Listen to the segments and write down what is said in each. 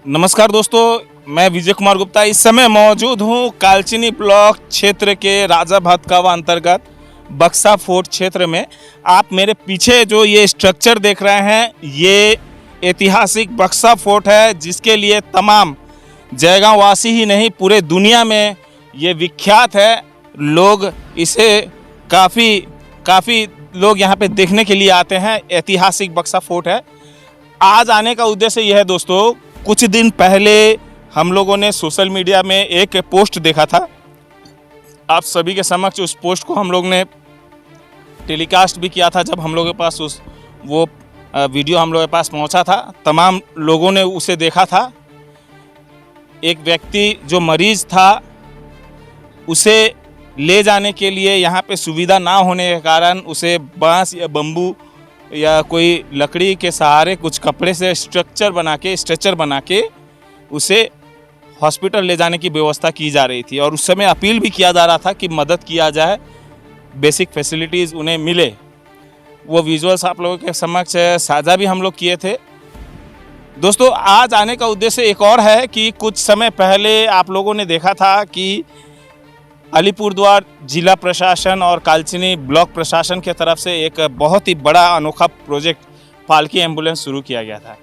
नमस्कार दोस्तों, मैं विजय कुमार गुप्ता इस समय मौजूद हूँ कालचिनी ब्लॉक क्षेत्र के राजा भातखावा अंतर्गत बक्सा फोर्ट क्षेत्र में। आप मेरे पीछे जो ये स्ट्रक्चर देख रहे हैं, ये ऐतिहासिक बक्सा फोर्ट है, जिसके लिए तमाम जयगांव वासी ही नहीं पूरे दुनिया में ये विख्यात है। लोग इसे काफ़ी लोग यहाँ पे देखने के लिए आते हैं। ऐतिहासिक बक्सा फोर्ट है। आज आने का उद्देश्य यह है दोस्तों, कुछ दिन पहले हम लोगों ने सोशल मीडिया में एक पोस्ट देखा था। आप सभी के समक्ष उस पोस्ट को हम लोग ने टेलीकास्ट भी किया था। जब हम लोगों के पास वो वीडियो हम लोगों के पास पहुंचा था, तमाम लोगों ने उसे देखा था। एक व्यक्ति जो मरीज था, उसे ले जाने के लिए यहाँ पे सुविधा ना होने के कारण उसे बांस या बम्बू या कोई लकड़ी के सहारे कुछ कपड़े से स्ट्रेचर बना के उसे हॉस्पिटल ले जाने की व्यवस्था की जा रही थी। और उस समय अपील भी किया जा रहा था कि मदद किया जाए, बेसिक फैसिलिटीज़ उन्हें मिले। वो विजुअल्स आप लोगों के समक्ष साझा भी हम लोग किए थे। दोस्तों, आज आने का उद्देश्य एक और है कि कुछ समय पहले आप लोगों ने देखा था कि अलीपुरद्वार जिला प्रशासन और कालचिनी ब्लॉक प्रशासन के तरफ से एक बहुत ही बड़ा अनोखा प्रोजेक्ट पालकी एम्बुलेंस शुरू किया गया था।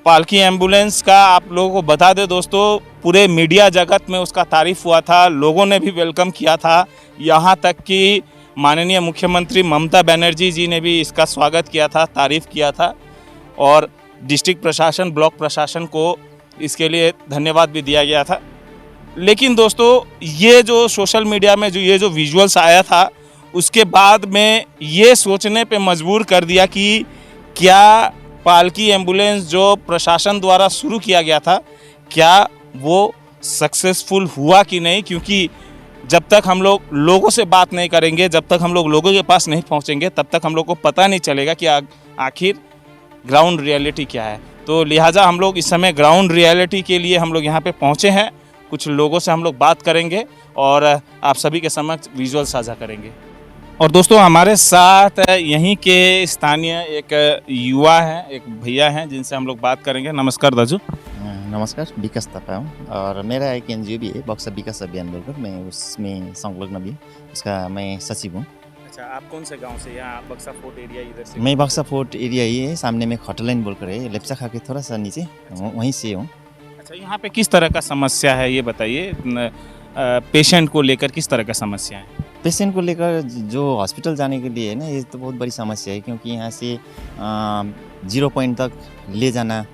पालकी एम्बुलेंस का आप लोगों को बता दें दोस्तों, पूरे मीडिया जगत में उसका तारीफ हुआ था, लोगों ने भी वेलकम किया था। यहाँ तक कि माननीय मुख्यमंत्री ममता बनर्जी जी ने भी इसका स्वागत किया था, तारीफ किया था। और डिस्ट्रिक्ट प्रशासन, ब्लॉक प्रशासन को इसके लिए धन्यवाद भी दिया गया था। लेकिन दोस्तों, ये जो सोशल मीडिया में ये जो विजुअल्स आया था, उसके बाद में ये सोचने पे मजबूर कर दिया कि क्या पालकी एम्बुलेंस जो प्रशासन द्वारा शुरू किया गया था, क्या वो सक्सेसफुल हुआ कि नहीं। क्योंकि जब तक हम लोग लोगों से बात नहीं करेंगे, जब तक हम लोग लोगों के पास नहीं पहुंचेंगे, तब तक हम लोग को पता नहीं चलेगा कि आखिर ग्राउंड रियलिटी क्या है। तो लिहाजा हम लोग इस समय ग्राउंड रियलिटी के लिए हम लोग यहाँ पे पहुँचे हैं। कुछ लोगों से हम लोग बात करेंगे और आप सभी के समक्ष विजुअल साझा करेंगे। और दोस्तों, हमारे साथ यहीं के स्थानीय एक युवा हैं, एक भैया हैं, जिनसे हम लोग बात करेंगे। नमस्कार दाजू। नमस्कार, विकास थापा हूँ और मेरा एक एनजीओ भी है, बक्सा विकास अभियान बोलकर। मैं उसमें संलग्न भी, उसका मैं सचिव हूँ। अच्छा, आप कौन से गांव से? यहाँ बक्सा फोर्ट एरिया इधर से? मैं बक्सा फोर्ट एरिया ही है, सामने में खटलाइन बोलकर है, लेप्चा के थोड़ा सा नीचे, वहीं से हूँ। अच्छा, यहाँ पे किस तरह का समस्या है ये बताइए। पेशेंट को लेकर किस तरह का समस्या है? पेशेंट को लेकर जो हॉस्पिटल जाने के लिए है ना, ये तो बहुत बड़ी समस्या है। क्योंकि यहाँ से 0 पॉइंट तक ले जाना,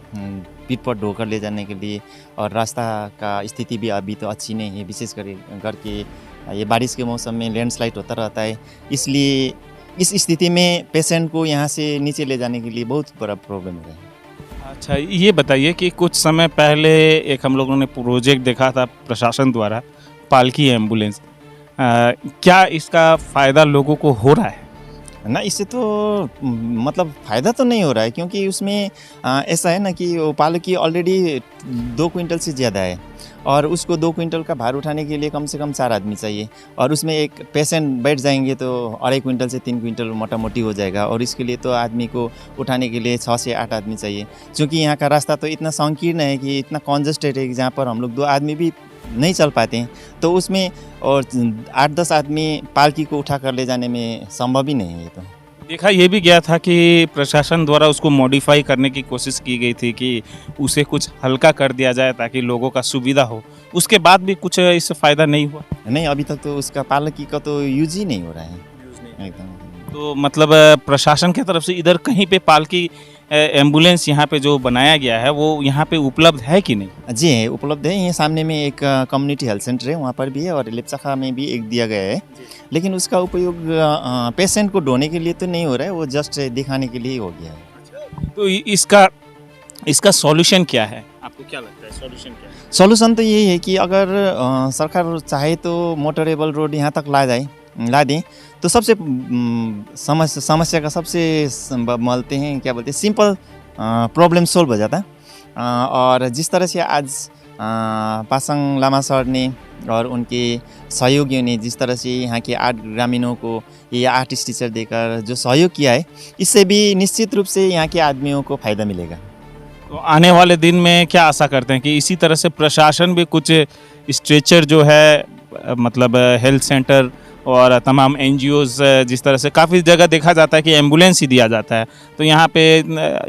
पीठ पर ढोकर ले जाने के लिए, और रास्ता का स्थिति भी अभी तो अच्छी नहीं है। विशेष करके ये बारिश के मौसम में लैंडस्लाइड होता रहता है, इसलिए इस स्थिति में पेशेंट को यहाँ से नीचे ले जाने के लिए बहुत बड़ा प्रॉब्लम हो रहा है। अच्छा, ये बताइए कि कुछ समय पहले एक हम लोगों ने प्रोजेक्ट देखा था प्रशासन द्वारा, पालकी एम्बुलेंस। क्या इसका फ़ायदा लोगों को हो रहा है ना? इससे तो मतलब फ़ायदा तो नहीं हो रहा है, क्योंकि उसमें ऐसा है ना कि वो पालकी ऑलरेडी 2 क्विंटल से ज़्यादा है, और उसको 2 क्विंटल का भार उठाने के लिए कम से कम 4 आदमी चाहिए। और उसमें एक पेशेंट बैठ जाएंगे तो 2.5 क्विंटल से 3 क्विंटल मोटा मोटी हो जाएगा, और इसके लिए तो आदमी को उठाने के लिए 6 से 8 आदमी चाहिए। क्योंकि यहाँ का रास्ता तो इतना संकीर्ण है कि इतना कॉन्जेस्टेड है कि जहाँ पर हम लोग 2 आदमी भी नहीं चल पाते हैं, तो उसमें और 8-10 आदमी पालकी को उठा कर ले जाने में संभव ही नहीं है। तो देखा ये भी गया था कि प्रशासन द्वारा उसको मॉडिफाई करने की कोशिश की गई थी कि उसे कुछ हल्का कर दिया जाए ताकि लोगों का सुविधा हो। उसके बाद भी कुछ इससे फ़ायदा नहीं हुआ? नहीं, अभी तक तो उसका पालकी का तो यूज ही नहीं हो रहा है एकदम। तो मतलब प्रशासन की तरफ से इधर कहीं पे पालकी एम्बुलेंस यहाँ पे जो बनाया गया है, वो यहाँ पे उपलब्ध है कि नहीं? जी है, उपलब्ध है। ये सामने में एक कम्युनिटी हेल्थ सेंटर है, वहाँ पर भी है, और लेप्चा में भी एक दिया गया है। लेकिन उसका उपयोग पेशेंट को ढोने के लिए तो नहीं हो रहा है, वो जस्ट दिखाने के लिए हो गया है। तो इसका सॉल्यूशन क्या है? आपको क्या लगता है सॉल्यूशन क्या है? सॉल्यूशन तो यही है कि अगर सरकार चाहे तो मोटरेबल रोड यहाँ तक ला दें, तो सबसे समस्या का सबसे बोलते हैं, क्या बोलते हैं, सिंपल प्रॉब्लम सॉल्व हो जाता। और जिस तरह से आज पासाङ लामा सर ने और उनके सहयोगियों ने जिस तरह से यहाँ के 8 ग्रामीणों को ये आर्टिस्ट टीचर देकर जो सहयोग किया है, इससे भी निश्चित रूप से यहाँ के आदमियों को फ़ायदा मिलेगा। तो आने वाले दिन में क्या आशा करते हैं कि इसी तरह से प्रशासन भी कुछ स्ट्रेचर जो है मतलब हेल्थ सेंटर और तमाम एनजीओज जिस तरह से काफ़ी जगह देखा जाता है कि एम्बुलेंस ही दिया जाता है, तो यहाँ पे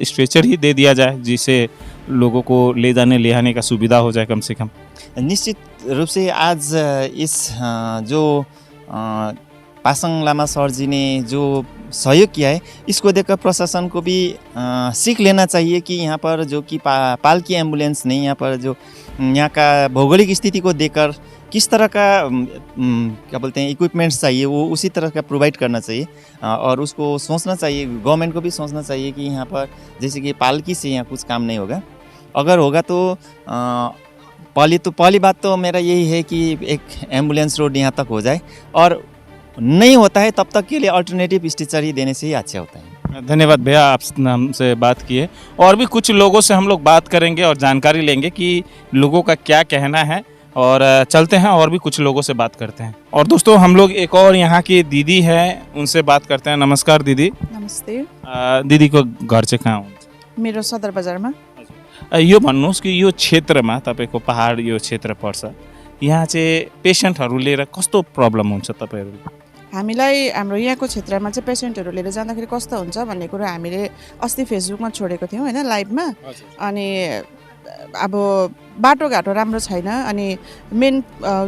स्ट्रेचर ही दे दिया जाए जिससे लोगों को ले जाने ले आने का सुविधा हो जाए कम से कम। निश्चित रूप से आज इस जो पासाङ लामा सर जी ने जो सहयोग किया है, इसको देखकर प्रशासन को भी सीख लेना चाहिए कि यहाँ पर जो कि पालकी एम्बुलेंस नहीं, यहाँ पर जो यहाँ का भौगोलिक स्थिति को देखकर किस तरह का क्या बोलते हैं इक्विपमेंट्स चाहिए, वो उसी तरह का प्रोवाइड करना चाहिए। और उसको सोचना चाहिए, गवर्नमेंट को भी सोचना चाहिए कि यहाँ पर जैसे कि पालकी से यहाँ कुछ काम नहीं होगा। अगर होगा तो पहली बात तो मेरा यही है कि एक एम्बुलेंस रोड यहाँ तक हो जाए, और नहीं होता है तब तक के लिए अल्टरनेटिव स्ट्रेचर ही देने से ही अच्छा होता है। धन्यवाद भैया, आप हमसे बात किए। और भी कुछ लोगों से हम लोग बात करेंगे और जानकारी लेंगे कि लोगों का क्या कहना है, और चलते हैं और भी कुछ लोगों से बात करते हैं। और दोस्तों हम लोग एक और यहाँ की दीदी है, उनसे बात करते हैं। नमस्कार दीदी। नमस्ते। दीदी को घर चाहिँ कहाँ हुन्छ? मेरो सदर बजारमा। यो भन्नुहोस् कि यो क्षेत्रमा तपाईँको पहाड यो क्षेत्र पर्छ, यहाँ चाहिँ पेसेन्टहरू लिएर कस्तो प्रब्लम हुन्छ तपाईँहरू? हामीलाई हाम्रो यहाँको क्षेत्रमा चाहिँ पेसेन्टहरू लिएर जाँदाखेरि कस्तो हुन्छ भन्ने कुरा हामीले अस्ति फेसबुकमा छोडेको थियौँ होइन, लाइभमा। अनि अब बाटोघाटो राम्रो छैन, अनि मेन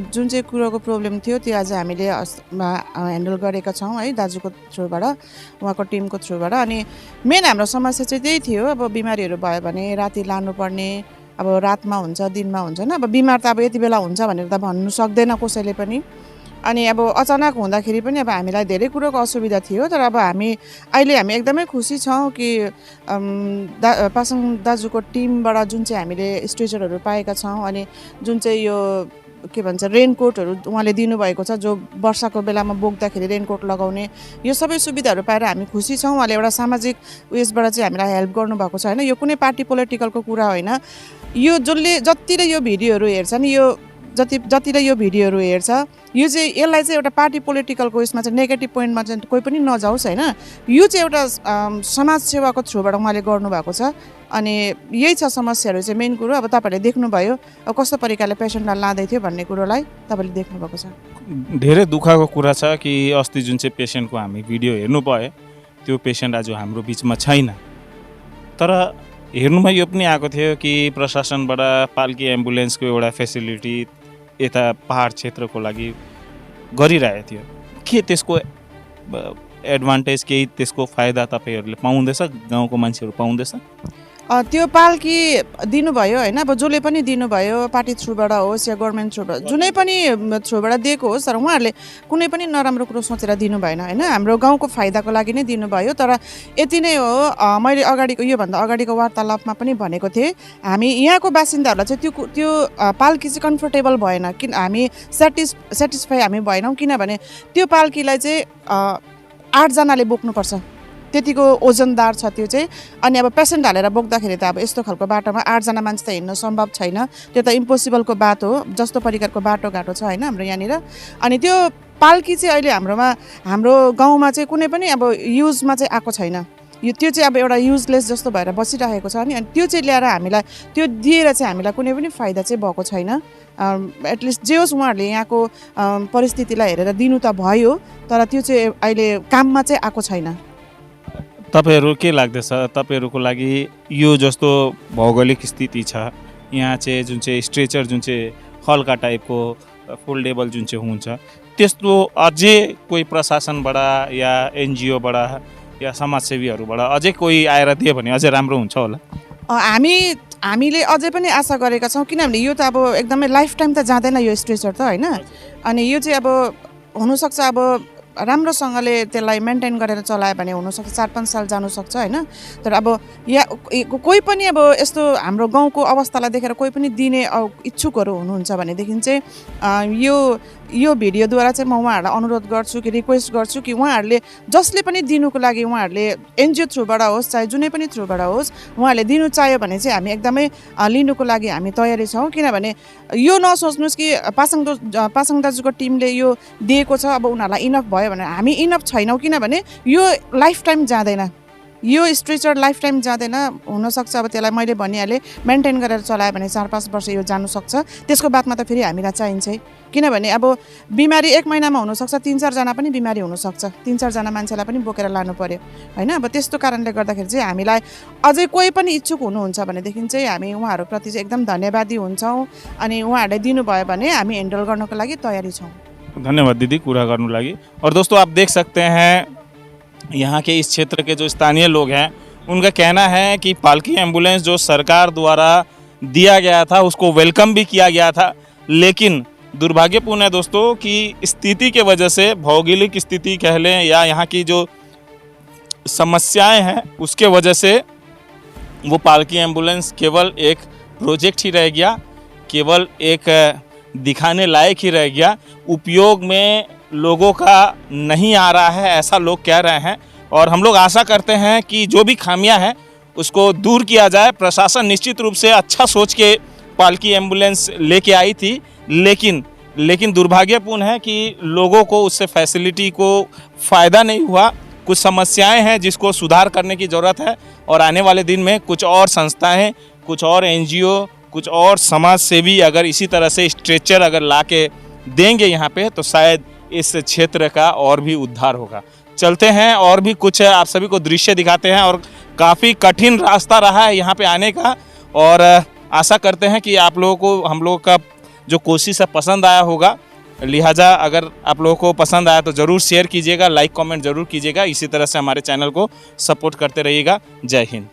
जुन चाहिँ कुरोको प्रब्लम थियो त्यो आज हामीले ह्यान्डल गरेका छौँ है, दाजुको थ्रुबाट, उहाँको टिमको थ्रुबाट। अनि मेन हाम्रो समस्या चाहिँ त्यही थियो, अब बिमारीहरू भयो भने राति लानुपर्ने, अब रातमा हुन्छ दिनमा हुन्छ होइन। अब बिमार त अब यति बेला हुन्छ भनेर त भन्नु सक्दैन कसैले पनि। अनि अब अचानक हुँदाखेरि पनि अब हामीलाई धेरै कुरोको असुविधा थियो। तर अब अहिले हामी एकदमै खुसी छौँ कि पासाङ दाजुको टिमबाट जुन चाहिँ हामीले स्ट्रेचरहरू पाएका छौँ, अनि जुन चाहिँ यो के भन्छ रेनकोटहरू उहाँले दिनुभएको छ, जो वर्षाको बेलामा बोक्दाखेरि रेनकोट लगाउने, यो सबै सुविधाहरू पाएर हामी खुसी छौँ। उहाँले एउटा सामाजिक उयसबाट चाहिँ हामीलाई हेल्प गर्नुभएको छ होइन। यो कुनै पार्टी पोलिटिकलको कुरा होइन। यो जसले जतिले यो भिडियोहरू हेर्छन्, यो जतिले यो भिडियोहरू हेर्छ, यो चाहिँ यसलाई चाहिँ एउटा पार्टी पोलिटिकलको उसमा चाहिँ नेगेटिभ पोइन्टमा चाहिँ कोही पनि नजाओस् होइन। यो चाहिँ एउटा समाज सेवाको थ्रुबाट उहाँले गर्नुभएको छ। अनि यही छ समस्याहरू चाहिँ मेन कुरो। अब तपाईँहरूले देख्नुभयो अब कस्तो प्रकारले पेसेन्टलाई लाँदै थियो भन्ने कुरोलाई तपाईँले देख्नुभएको छ। धेरै दुःखको कुरा छ कि अस्ति जुन चाहिँ पेसेन्टको हामी भिडियो हेर्नु पायो, त्यो पेसेन्ट आज हाम्रो बिचमा छैन। तर हेर्नुमा यो पनि आएको थियो कि प्रशासनबाट पाल्की एम्बुलेन्सको एउटा फेसिलिटी यता पहाड क्षेत्रको लागि गरिरहेको थियो। के त्यसको एडभान्टेज, केही त्यसको फाइदा तपाईँहरूले पाउँदैछ, गाउँको मान्छेहरू पाउँदैछ? त्यो पाल्की दिनुभयो होइन। अब जसले पनि दिनुभयो, पार्टी थ्रुबाट होस् या गभर्मेन्ट थ्रुबाट, जुनै पनि थ्रुबाट दिएको होस्, तर उहाँहरूले कुनै पनि नराम्रो कुरो सोचेर दिनु भएन होइन। हाम्रो गाउँको फाइदाको लागि नै दिनुभयो। तर यति नै हो, मैले अगाडिको योभन्दा अगाडिको वार्तालापमा पनि भनेको थिएँ, हामी यहाँको बासिन्दाहरूलाई चाहिँ त्यो पाल्की चाहिँ कम्फर्टेबल भएन, किन हामी सेटिस्फाई हामी भएनौँ। किनभने त्यो पाल्कीलाई चाहिँ 8 जनाले बोक्नुपर्छ, त्यतिको ओजनदार छ त्यो चाहिँ। अनि अब पेसेन्ट हालेर बोक्दाखेरि त अब यस्तो खालको बाटोमा 8 जना मान्छे त हिँड्न सम्भव छैन, त्यो त इम्पोसिबलको बात हो, जस्तो प्रकारको बाटोघाटो छ होइन हाम्रो यहाँनिर। अनि त्यो पाल्की चाहिँ अहिले हाम्रो गाउँमा चाहिँ कुनै पनि अब युजमा चाहिँ आएको छैन। त्यो चाहिँ अब एउटा युजलेस जस्तो भएर बसिरहेको छ। अनि त्यो चाहिँ ल्याएर हामीलाई त्यो दिएर चाहिँ हामीलाई कुनै पनि फाइदा चाहिँ भएको छैन। एटलिस्ट जे होस्, उहाँहरूले यहाँको परिस्थितिलाई हेरेर दिनु त भयो, तर त्यो चाहिँ अहिले काममा चाहिँ आएको छैन। तपाईँहरू के लाग्दैछ, तपाईँहरूको लागि यो जस्तो भौगोलिक स्थिति छ, यहाँ चाहिँ जुन चाहिँ स्ट्रेचर जुन चाहिँ हल्का टाइपको फोल्डेबल जुन चाहिँ हुन्छ, त्यस्तो अझै कोही प्रशासनबाट या एनजिओबाट या समाजसेवीहरूबाट अझै कोही आएर दियो भने अझै राम्रो हुन्छ होला? हामीले अझै पनि आशा गरेका छौँ, किनभने यो त अब एकदमै लाइफ टाइम त जाँदैन यो स्ट्रेचर त होइन। अनि यो चाहिँ अब हुनसक्छ अब राम्रोसँगले त्यसलाई मेन्टेन गरेर चलायो भने हुनसक्छ 4-5 साल जानुसक्छ होइन। तर अब कोही पनि अब यस्तो हाम्रो गाउँको अवस्थालाई देखेर कोही पनि दिने इच्छुकहरू हुनुहुन्छ भनेदेखि चाहिँ यो भिडियोद्वारा चाहिँ म उहाँहरूलाई अनुरोध गर्छु कि रिक्वेस्ट गर्छु कि उहाँहरूले जसले पनि दिनुको लागि उहाँहरूले एनजिओ थ्रुबाट होस् चाहे जुनै पनि थ्रुबाट होस्, उहाँहरूले दिनु चाह्यो भने चाहिँ हामी एकदमै लिनुको लागि हामी तयारी छौँ। किनभने यो नसोच्नुहोस् कि पासाङ दाजुको टिमले यो दिएको छ अब उनीहरूलाई इनफ भयो भने, हामी इनफ छैनौँ। किनभने यो लाइफ टाइम जाँदैन, यो स्ट्रेचर लाइफ टाइम जाँदैन हुनसक्छ। अब त्यसलाई मैले भनिहालेँ मेन्टेन गरेर चलायो भने 4-5 वर्ष यो जानु सक्छ। त्यसको बादमा त फेरि हामीलाई चाहिन्छै, किनभने अब बिमारी 1 महिनामा हुनसक्छ, 3-4 जना पनि बिमारी हुनसक्छ, 3-4 जना मान्छेलाई पनि बोकेर लानु पर्यो होइन। अब त्यस्तो कारणले गर्दाखेरि चाहिँ हामीलाई अझै कोही पनि इच्छुक हुनुहुन्छ भनेदेखि चाहिँ हामी उहाँहरूप्रति चाहिँ एकदम धन्यवादी हुन्छौँ। अनि उहाँहरूले दिनुभयो भने हामी ह्यान्डल गर्नको लागि तयारी छौँ। धन्यवाद दीदी कुरा गर्नु लागि। और दोस्तों आप देख सकते हैं यहाँ के इस क्षेत्र के जो स्थानीय लोग हैं उनका कहना है कि पालकी एम्बुलेंस जो सरकार द्वारा दिया गया था उसको वेलकम भी किया गया था, लेकिन दुर्भाग्यपूर्ण है दोस्तों कि स्थिति के वजह से, भौगोलिक स्थिति कह लें या यहाँ की जो समस्याएं हैं उसके वजह से वो पालकी एम्बुलेंस केवल एक प्रोजेक्ट ही रह गया, केवल एक दिखाने लायक ही रह गया, उपयोग में लोगों का नहीं आ रहा है ऐसा लोग कह रहे हैं। और हम लोग आशा करते हैं कि जो भी खामियां हैं उसको दूर किया जाए। प्रशासन निश्चित रूप से अच्छा सोच के पालकी एम्बुलेंस लेके आई थी, लेकिन दुर्भाग्यपूर्ण है कि लोगों को उससे फैसिलिटी को फ़ायदा नहीं हुआ। कुछ समस्याएं हैं जिसको सुधार करने की ज़रूरत है और आने वाले दिन में कुछ और संस्थाएं, कुछ और NGO, कुछ और समाज सेवी अगर इसी तरह से स्ट्रेचर अगर ला के देंगे यहाँ पे तो शायद इस क्षेत्र का और भी उद्धार होगा। चलते हैं और भी कुछ आप सभी को दृश्य दिखाते हैं। और काफ़ी कठिन रास्ता रहा है यहाँ पे आने का और आशा करते हैं कि आप लोगों को हम लोगों का जो कोशिश है पसंद आया होगा। लिहाजा अगर आप लोगों को पसंद आया तो ज़रूर शेयर कीजिएगा, लाइक कमेंट ज़रूर कीजिएगा। इसी तरह से हमारे चैनल को सपोर्ट करते रहिएगा। जय हिंद।